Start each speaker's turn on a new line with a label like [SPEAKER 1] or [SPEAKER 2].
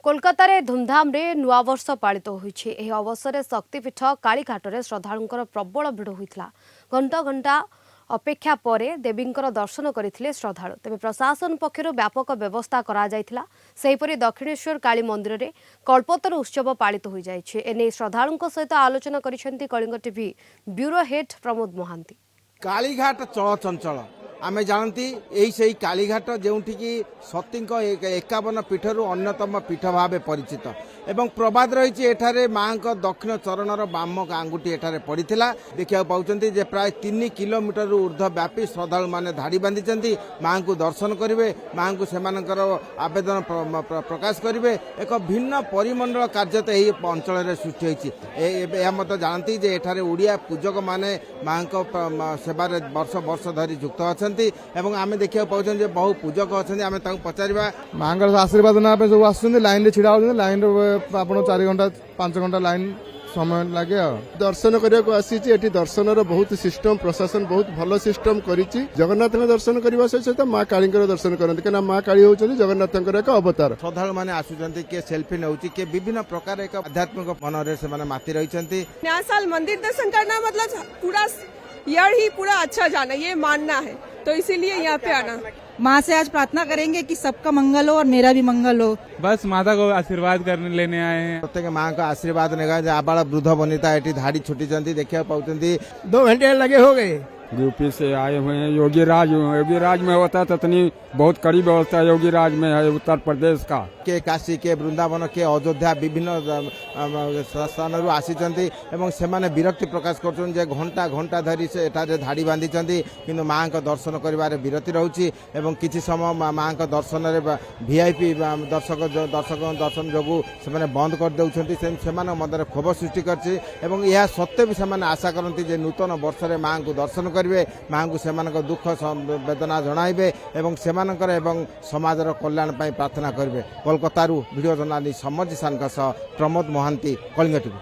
[SPEAKER 1] कोलकाता धूमधाम रे नुआ वर्ष पालित होइछि। एही अवसर में शक्तिपीठ कालीघाट में श्रद्धालुंकर प्रबल भिड़ होइथिला। घंटा घंटा अपेक्षा पर देवींकर दर्शन करथिले श्रद्धालु। तेबे प्रशासन पक्षरु व्यापक व्यवस्था करा जायथिला। सेहिपरि दक्षिणेश्वर काली मंदिर रे कल्पतर उत्सव पालित होई जायछि। एने श्रद्धालुंक सहित आलोचना करिसेंती Kalinga TV bureau head Pramod Mohanty.
[SPEAKER 2] Kalighat चलचंचल आमे जानती यही से कालीघाट जोठिकी सती 51 पीठर अन्यतम पीठ भाव परिचित एवं प्रबाद रही एठारे माँ दक्षिण चरणर बाम आंगुठी एठारे पड़ीला। देखा पाँच प्राय 3 किलोमीटर ऊर्ध्व व्यापी श्रद्धालु माने धाड़ी बांधी माँ को दर्शन करेंगे, माँ को सेमानकर आवेदन प्रकाश करेंगे। एक भिन्न परिमंडल कार्य तो यही अंचल सृष्टि होती। मत जानती एठारे ओडिया पूजक माने माँ सेवार वर्ष वर्ष धरी युक्त अच्छा एवं आमे देखा पाँच बहु पूजक अच्छा। आम पचार
[SPEAKER 3] माँ आशीर्वाद ना सब आस लाइन रे छिड़ा हो लाइन आप 4 घंटा 5 घंटा लाइन समय लगे।
[SPEAKER 4] दर्शन करने को आसी दर्शन बहुत सिस्टम प्रशासन बहुत भल सिस्टम करिछि। जगन्नाथ दर्शन करने सहित माँ काली दर्शन करते कहीं माँ काली होती जगन्नाथ एक अवतार।
[SPEAKER 2] श्रद्धालु मैंने आसुंच किए सेल्फी नौ किए विभिन्न प्रकार एक आध्यात्मिक मन से माति रही।
[SPEAKER 5] नया साल मंदिर दर्शन करना मतलब पूरा ईयर ही पूरा अच्छा जाना ये मानना है, तो इसीलिए यहाँ पे आना।
[SPEAKER 6] माँ से आज प्रार्थना करेंगे कि सबका मंगल हो और मेरा भी मंगल हो।
[SPEAKER 7] बस माता को आशीर्वाद करने लेने आए हैं।
[SPEAKER 2] प्रत्येक माँ का आशीर्वाद नेगा आबाल वृद्ध वनिता एटी धाड़ी छुटी देखा पाँच
[SPEAKER 8] 2 घंटे लगे हो गए।
[SPEAKER 7] यूपी से आए हुए हैं योगी राज में होता है इतनी बहुत कड़ी व्यवस्था योगी राज में है उत्तर प्रदेश का।
[SPEAKER 2] के काशी के वृंदावन के अयोध्या विभिन्न स्थान आसी से विरक्ति प्रकाश कर घंटा घंटा धरी से एठारे धाड़ी बांधी किंतु माँ का दर्शन कर विरति रोचे एवं किसी समय माँ का दर्शन वीआईपी दर्शक दर्शन जो से बंद कर दे मन क्षोभ सृष्टि कर सत्य भी से आशा करती नूतन वर्ष में माँ को दर्शन करेंगे, माँ को से दुख वेदना जणाइबे एवं सेमानकर एवं समाजर कल्याण प्रार्थना करेंगे। Kolkata video journalist Samar Jisan Pramod Mohanty, Kalinga TV.